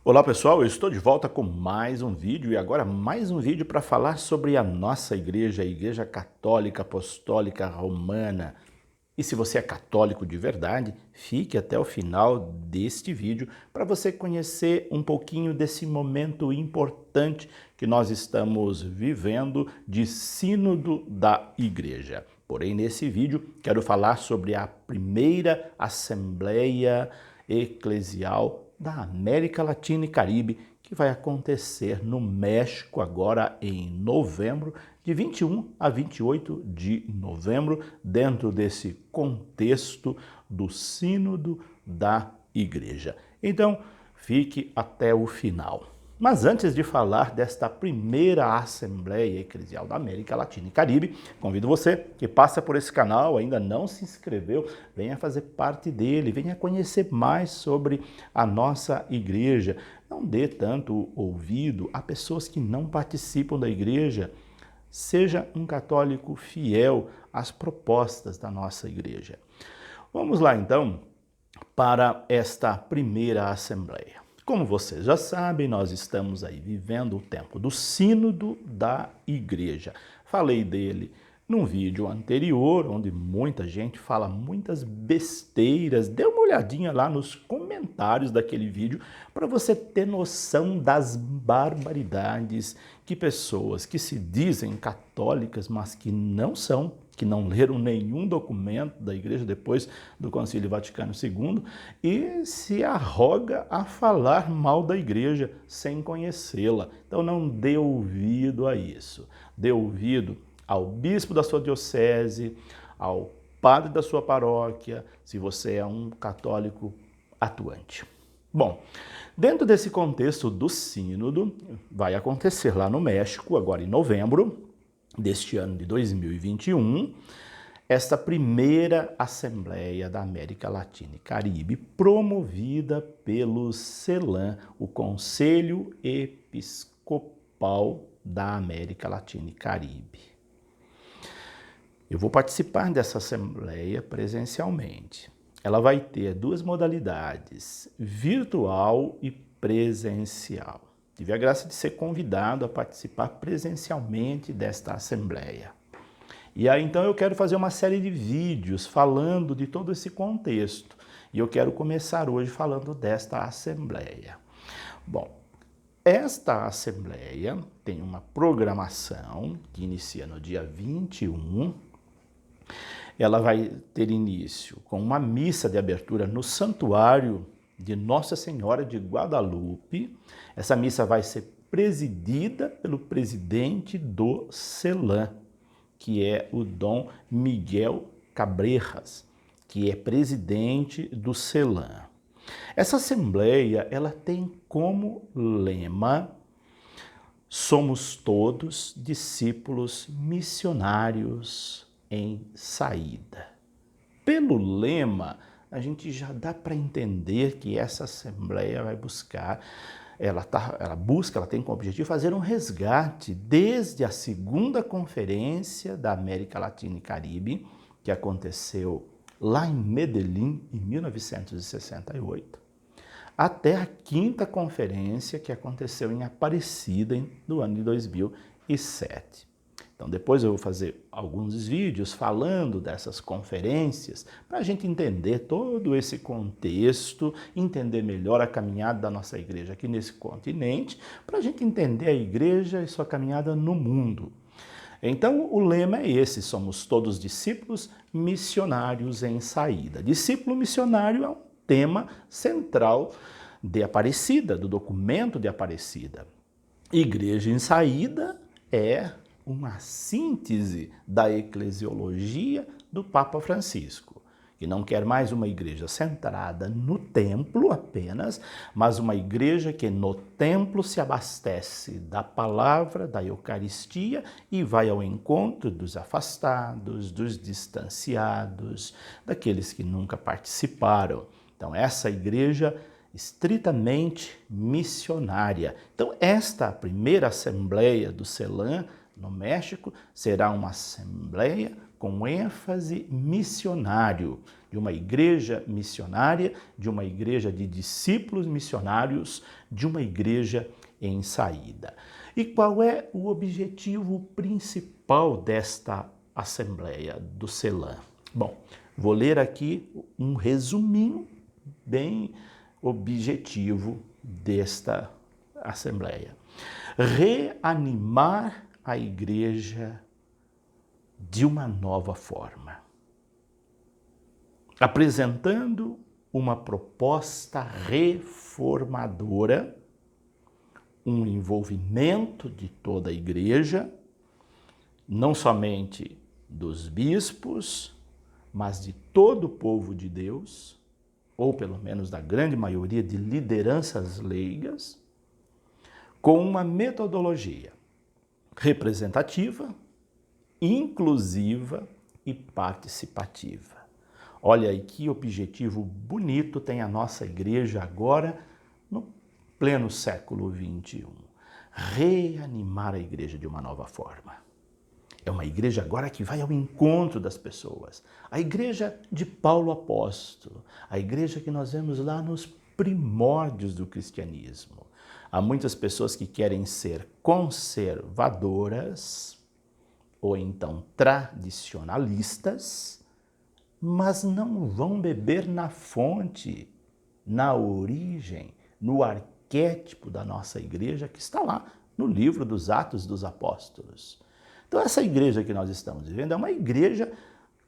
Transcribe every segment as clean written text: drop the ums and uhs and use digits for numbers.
Olá pessoal, eu estou de volta com mais um vídeo e agora mais um vídeo para falar sobre a nossa igreja, a Igreja Católica Apostólica Romana. E se você é católico de verdade, fique até o final deste vídeo para você conhecer um pouquinho desse momento importante que nós estamos vivendo de Sínodo da Igreja. Porém, nesse vídeo, quero falar sobre a primeira Assembleia Eclesial da América Latina e Caribe, que vai acontecer no México agora em novembro, de 21 a 28 de novembro, dentro desse contexto do Sínodo da Igreja. Então, fique até o final. Mas antes de falar desta primeira Assembleia Eclesial da América Latina e Caribe, convido você que passa por esse canal, ainda não se inscreveu, venha fazer parte dele, venha conhecer mais sobre a nossa igreja. Não dê tanto ouvido a pessoas que não participam da igreja. Seja um católico fiel às propostas da nossa igreja. Vamos lá então para esta primeira Assembleia. Como vocês já sabem, nós estamos aí vivendo o tempo do Sínodo da Igreja. Falei dele num vídeo anterior, onde muita gente fala muitas besteiras. Dê uma olhadinha lá nos comentários daquele vídeo para você ter noção das barbaridades que pessoas que se dizem católicas, mas que não são, que não leram nenhum documento da Igreja depois do Concílio Vaticano II e se arroga a falar mal da Igreja sem conhecê-la. Então não dê ouvido a isso. Dê ouvido ao bispo da sua diocese, ao padre da sua paróquia, se você é um católico atuante. Bom, dentro desse contexto do sínodo, vai acontecer lá no México, agora em novembro deste ano de 2021, esta primeira Assembleia da América Latina e Caribe, promovida pelo CELAM, o Conselho Episcopal da América Latina e Caribe. Eu vou participar dessa Assembleia presencialmente. Ela vai ter duas modalidades, virtual e presencial. Tive a graça de ser convidado a participar presencialmente desta Assembleia. E aí então eu quero fazer uma série de vídeos falando de todo esse contexto. E eu quero começar hoje falando desta Assembleia. Bom, esta Assembleia tem uma programação que inicia no dia 21. Ela vai ter início com uma missa de abertura no Santuário de Nossa Senhora de Guadalupe. Essa missa vai ser presidida pelo presidente do CELAM, que é o Dom Miguel Cabrejas, que é presidente do CELAM. Essa assembleia, ela tem como lema: somos todos discípulos missionários em saída. Pelo lema, a gente já dá para entender que essa assembleia vai buscar, ela tem como objetivo fazer um resgate desde a segunda conferência da América Latina e Caribe, que aconteceu lá em Medellín, em 1968, até a quinta conferência que aconteceu em Aparecida, no ano de 2007. Então depois eu vou fazer alguns vídeos falando dessas conferências para a gente entender todo esse contexto, entender melhor a caminhada da nossa igreja aqui nesse continente, para a gente entender a igreja e sua caminhada no mundo. Então o lema é esse: somos todos discípulos missionários em saída. Discípulo missionário é um tema central de Aparecida, do documento de Aparecida. Igreja em saída é uma síntese da eclesiologia do Papa Francisco, que não quer mais uma igreja centrada no templo apenas, mas uma igreja que no templo se abastece da palavra, da Eucaristia e vai ao encontro dos afastados, dos distanciados, daqueles que nunca participaram. Então, essa igreja estritamente missionária. Então, esta primeira assembleia do CELAM no México será uma assembleia com ênfase missionário. de uma igreja missionária, de uma igreja de discípulos missionários, de uma igreja em saída. E qual é o objetivo principal desta Assembleia do CELAM? Bom, vou ler aqui um resuminho bem objetivo desta Assembleia. Reanimar a igreja de uma nova forma, apresentando uma proposta reformadora, um envolvimento de toda a igreja, não somente dos bispos, mas de todo o povo de Deus, ou pelo menos da grande maioria de lideranças leigas, com uma metodologia representativa, inclusiva e participativa. Olha aí que objetivo bonito tem a nossa igreja agora, no pleno século XXI. Reanimar a igreja de uma nova forma. É uma igreja agora que vai ao encontro das pessoas. A igreja de Paulo Apóstolo, a igreja que nós vemos lá nos primórdios do cristianismo. Há muitas pessoas que querem ser conservadoras ou então tradicionalistas, mas não vão beber na fonte, na origem, no arquétipo da nossa igreja que está lá no livro dos Atos dos Apóstolos. Então essa igreja que nós estamos vivendo é uma igreja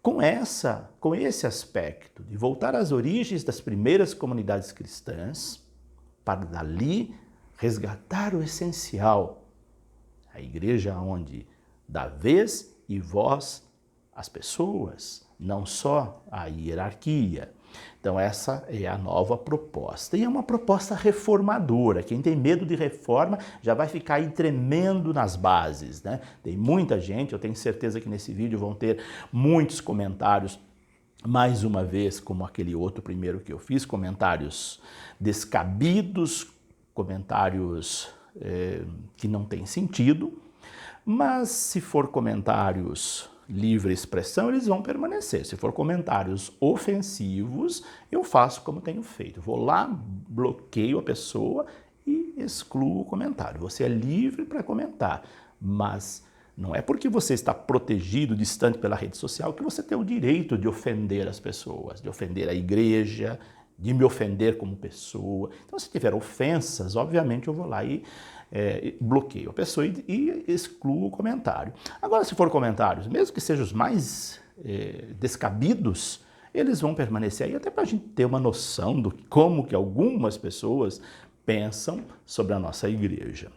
com esse aspecto de voltar às origens das primeiras comunidades cristãs, para dali resgatar o essencial. A igreja onde dá vez e voz às pessoas, não só à hierarquia. Então essa é a nova proposta. E é uma proposta reformadora. Quem tem medo de reforma já vai ficar aí tremendo nas bases, né? Tem muita gente, eu tenho certeza que nesse vídeo vão ter muitos comentários, mais uma vez, como aquele outro primeiro que eu fiz, comentários descabidos, comentários que não têm sentido, mas se for comentários livre expressão, eles vão permanecer. Se for comentários ofensivos, eu faço como tenho feito. Vou lá, bloqueio a pessoa e excluo o comentário. Você é livre para comentar, mas não é porque você está protegido, distante pela rede social, que você tem o direito de ofender as pessoas, de ofender a igreja, de me ofender como pessoa. Então, se tiver ofensas, obviamente eu vou lá e bloqueio a pessoa e excluo o comentário. Agora, se for comentários, mesmo que sejam os mais descabidos, eles vão permanecer aí até para a gente ter uma noção do como que algumas pessoas pensam sobre a nossa igreja.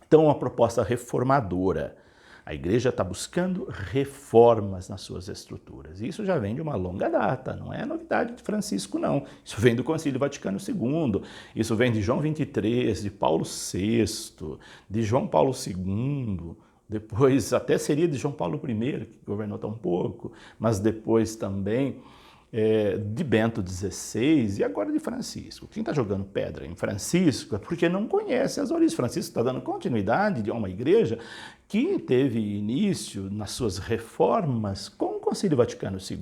Então, uma proposta reformadora. A igreja está buscando reformas nas suas estruturas. E isso já vem de uma longa data, não é novidade de Francisco, não. Isso vem do Concílio Vaticano II, isso vem de João XXIII, de Paulo VI, de João Paulo II, depois até seria de João Paulo I, que governou tão pouco, mas depois também de Bento XVI e agora de Francisco. Quem está jogando pedra em Francisco é porque não conhece as origens. Francisco está dando continuidade de uma igreja que teve início nas suas reformas com o Concílio Vaticano II.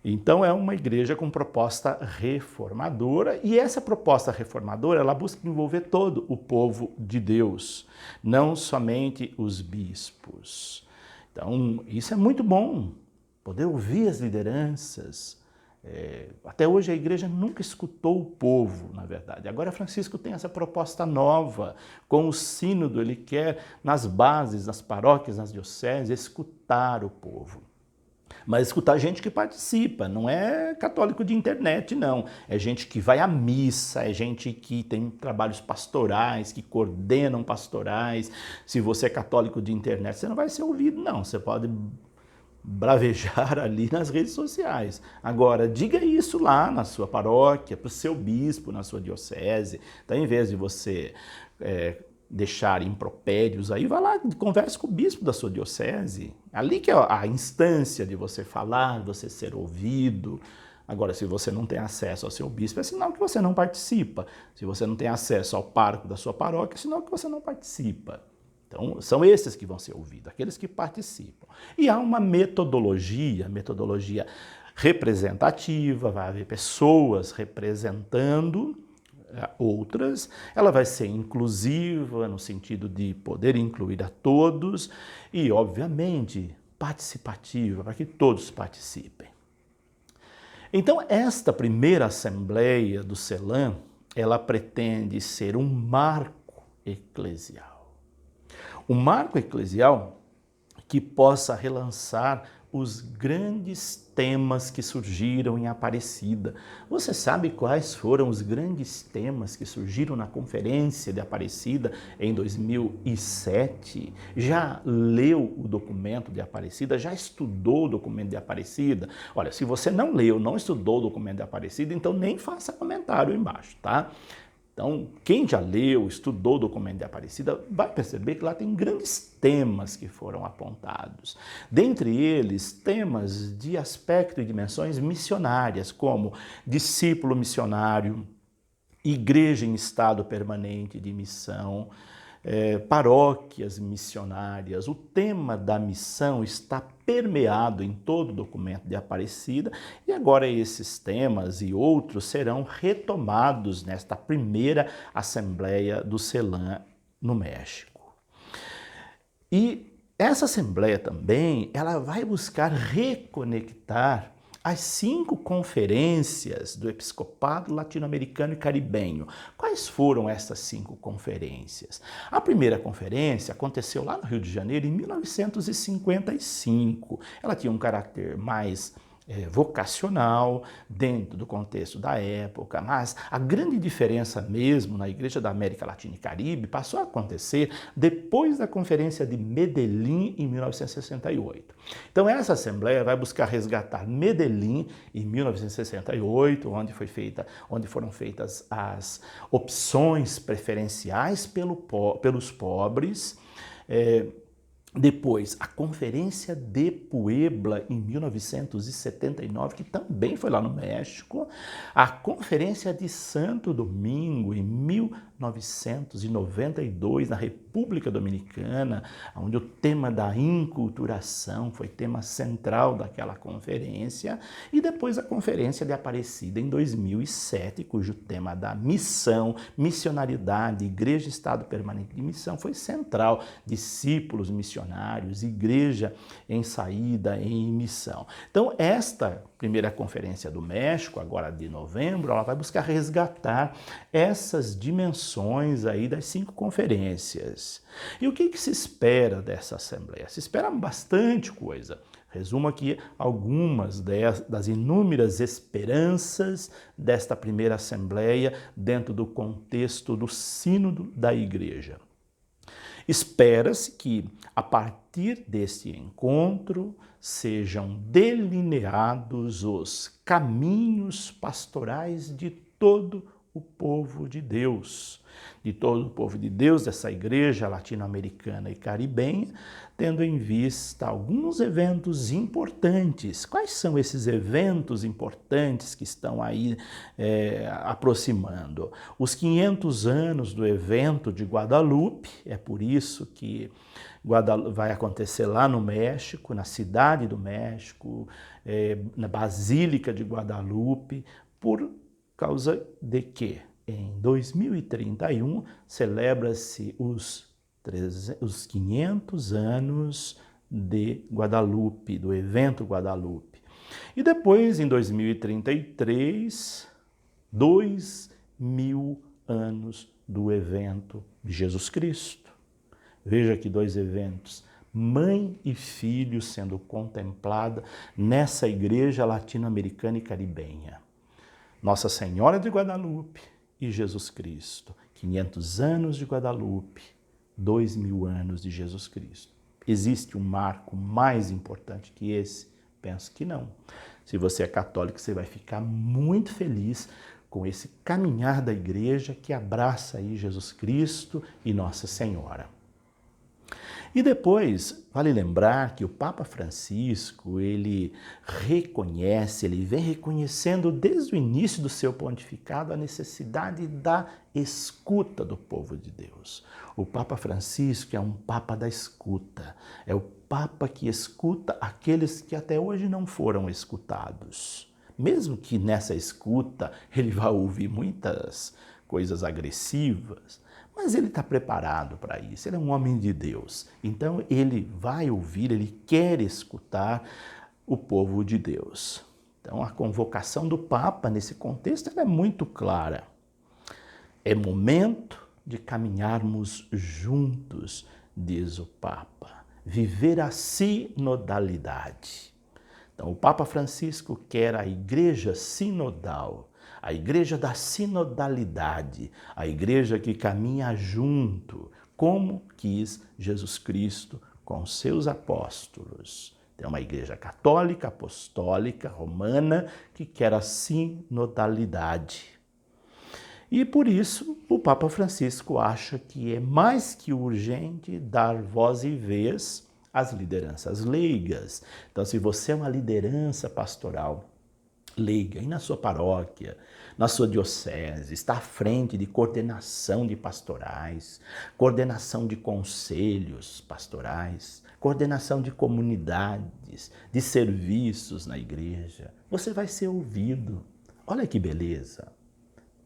Então é uma igreja com proposta reformadora e essa proposta reformadora ela busca envolver todo o povo de Deus, não somente os bispos. Então isso é muito bom. Poder ouvir as lideranças. Até hoje a igreja nunca escutou o povo, na verdade. Agora Francisco tem essa proposta nova, com o sínodo, ele quer nas bases, nas paróquias, nas dioceses, escutar o povo. Mas escutar gente que participa, não é católico de internet, não. É gente que vai à missa, é gente que tem trabalhos pastorais, que coordenam pastorais. Se você é católico de internet, você não vai ser ouvido, não. Você pode bravejar ali nas redes sociais. Agora, diga isso lá na sua paróquia, para o seu bispo, na sua diocese. Então, em vez de você deixar impropérios aí, vá lá e converse com o bispo da sua diocese. Ali que é a instância de você falar, de você ser ouvido. Agora, se você não tem acesso ao seu bispo, é sinal que você não participa. Se você não tem acesso ao pároco da sua paróquia, é sinal que você não participa. Então, são esses que vão ser ouvidos, aqueles que participam. E há uma metodologia representativa, vai haver pessoas representando outras, ela vai ser inclusiva no sentido de poder incluir a todos e, obviamente, participativa, para que todos participem. Então, esta primeira Assembleia do CELAM, ela pretende ser um marco eclesial. Um marco eclesial que possa relançar os grandes temas que surgiram em Aparecida. Você sabe quais foram os grandes temas que surgiram na Conferência de Aparecida em 2007? Já leu o documento de Aparecida? Já estudou o documento de Aparecida? Olha, se você não leu, não estudou o documento de Aparecida, então nem faça comentário embaixo, tá? Então, quem já leu, estudou o documento de Aparecida, vai perceber que lá tem grandes temas que foram apontados. Dentre eles, temas de aspecto e dimensões missionárias, como discípulo missionário, igreja em estado permanente de missão, paróquias missionárias. O tema da missão está permeado em todo o documento de Aparecida e agora esses temas e outros serão retomados nesta primeira Assembleia do CELAM no México. E essa Assembleia também, ela vai buscar reconectar as 5 conferências do Episcopado Latino-Americano e Caribenho. Quais foram essas 5 conferências? A primeira conferência aconteceu lá no Rio de Janeiro em 1955. Ela tinha um caráter mais vocacional, dentro do contexto da época, mas a grande diferença mesmo na Igreja da América Latina e Caribe passou a acontecer depois da Conferência de Medellín em 1968. Então essa Assembleia vai buscar resgatar Medellín em 1968, onde foram feitas as opções preferenciais pelos pobres. Depois, a Conferência de Puebla, em 1979, que também foi lá no México. A Conferência de Santo Domingo, em 1992, na República Dominicana, onde o tema da inculturação foi tema central daquela conferência. E depois a Conferência de Aparecida, em 2007, cujo tema da missão, missionaridade, Igreja e Estado Permanente de Missão foi central. Discípulos missionários, igreja em saída, em missão. Então, esta primeira Conferência do México, agora de novembro, ela vai buscar resgatar essas dimensões aí das 5 conferências. E o que se espera dessa Assembleia? Se espera bastante coisa. Resumo aqui algumas das inúmeras esperanças desta primeira Assembleia dentro do contexto do Sínodo da Igreja. Espera-se que, a partir deste encontro, sejam delineados os caminhos pastorais de todo o povo de Deus, dessa igreja latino-americana e caribenha, tendo em vista alguns eventos importantes. Quais são esses eventos importantes que estão aí aproximando? Os 500 anos do evento de Guadalupe, é por isso que vai acontecer lá no México, na cidade do México, na Basílica de Guadalupe, por causa de que em 2031 celebra-se os 500 anos de Guadalupe, do evento Guadalupe. E depois, em 2033, 2000 anos do evento de Jesus Cristo. Veja que 2 eventos, mãe e filho sendo contemplada nessa igreja latino-americana e caribenha. Nossa Senhora de Guadalupe e Jesus Cristo. 500 anos de Guadalupe, 2000 anos de Jesus Cristo. Existe um marco mais importante que esse? Penso que não. Se você é católico, você vai ficar muito feliz com esse caminhar da igreja que abraça aí Jesus Cristo e Nossa Senhora. E depois, vale lembrar que o Papa Francisco, ele reconhece, ele vem reconhecendo desde o início do seu pontificado a necessidade da escuta do povo de Deus. O Papa Francisco é um Papa da escuta, é o Papa que escuta aqueles que até hoje não foram escutados. Mesmo que nessa escuta ele vá ouvir muitas coisas agressivas, mas ele está preparado para isso, ele é um homem de Deus. Então ele vai ouvir, ele quer escutar o povo de Deus. Então a convocação do Papa nesse contexto é muito clara. É momento de caminharmos juntos, diz o Papa. Viver a sinodalidade. Então o Papa Francisco quer a igreja sinodal, a igreja da sinodalidade, a igreja que caminha junto, como quis Jesus Cristo com seus apóstolos. É uma igreja católica, apostólica, romana, que quer a sinodalidade. E por isso o Papa Francisco acha que é mais que urgente dar voz e vez às lideranças leigas. Então, se você é uma liderança pastoral leiga e na sua paróquia, na sua diocese, está à frente de coordenação de pastorais, coordenação de conselhos pastorais, coordenação de comunidades, de serviços na igreja, você vai ser ouvido. Olha que beleza!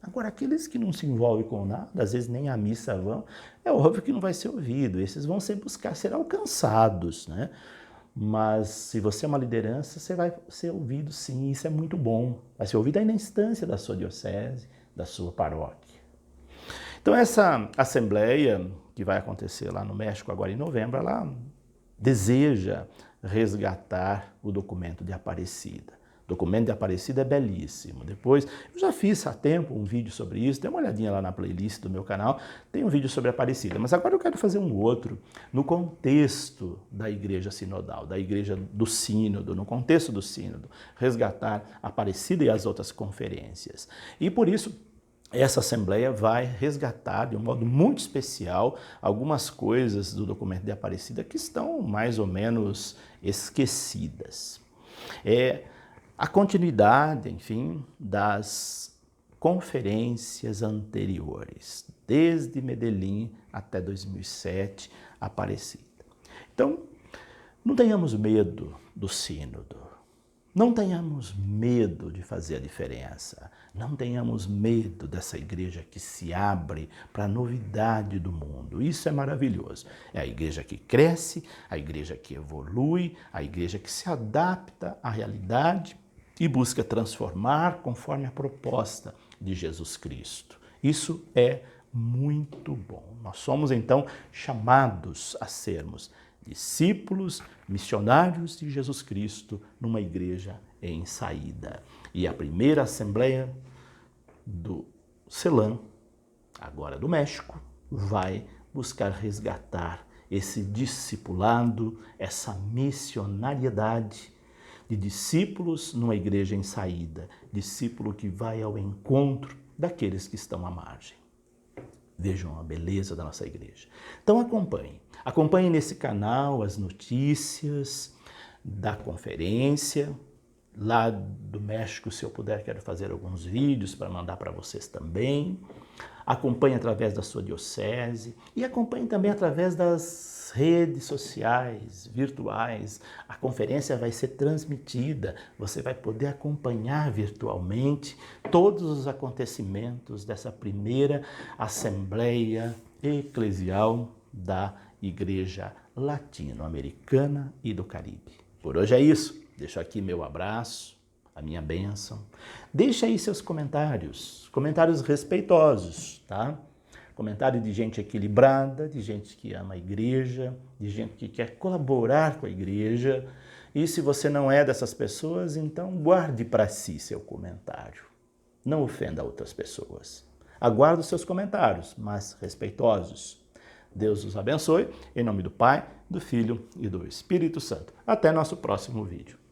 Agora, aqueles que não se envolvem com nada, às vezes nem à missa vão, é óbvio que não vai ser ouvido. Esses vão buscar ser alcançados, né? Mas se você é uma liderança, você vai ser ouvido sim, isso é muito bom. Vai ser ouvido aí na instância da sua diocese, da sua paróquia. Então essa assembleia que vai acontecer lá no México agora em novembro, ela deseja resgatar o documento de Aparecida. O documento de Aparecida é belíssimo. Depois, eu já fiz há tempo um vídeo sobre isso, dê uma olhadinha lá na playlist do meu canal, tem um vídeo sobre Aparecida. Mas agora eu quero fazer um outro no contexto da igreja sinodal, da igreja do sínodo, no contexto do sínodo, resgatar Aparecida e as outras conferências. E por isso, essa assembleia vai resgatar de um modo muito especial algumas coisas do documento de Aparecida que estão mais ou menos esquecidas. A continuidade, enfim, das conferências anteriores, desde Medellín até 2007, Aparecida. Então, não tenhamos medo do sínodo, não tenhamos medo de fazer a diferença, não tenhamos medo dessa igreja que se abre para a novidade do mundo. Isso é maravilhoso. É a igreja que cresce, a igreja que evolui, a igreja que se adapta à realidade e busca transformar conforme a proposta de Jesus Cristo. Isso é muito bom. Nós somos, então, chamados a sermos discípulos, missionários de Jesus Cristo numa igreja em saída. E a primeira assembleia do CELAM, agora do México, vai buscar resgatar esse discipulado, essa missionariedade de discípulos numa igreja em saída, discípulo que vai ao encontro daqueles que estão à margem. Vejam a beleza da nossa igreja. Então acompanhem nesse canal as notícias da conferência. Lá do México, se eu puder, quero fazer alguns vídeos para mandar para vocês também. Acompanhe através da sua diocese e acompanhe também através das redes sociais, virtuais. A conferência vai ser transmitida, você vai poder acompanhar virtualmente todos os acontecimentos dessa primeira Assembleia Eclesial da Igreja Latino-Americana e do Caribe. Por hoje é isso. Deixo aqui meu abraço, a minha bênção. Deixa aí seus comentários respeitosos, tá? Comentário de gente equilibrada, de gente que ama a igreja, de gente que quer colaborar com a igreja. E se você não é dessas pessoas, então guarde para si seu comentário. Não ofenda outras pessoas. Aguardo seus comentários, mas respeitosos. Deus os abençoe, em nome do Pai, do Filho e do Espírito Santo. Até nosso próximo vídeo.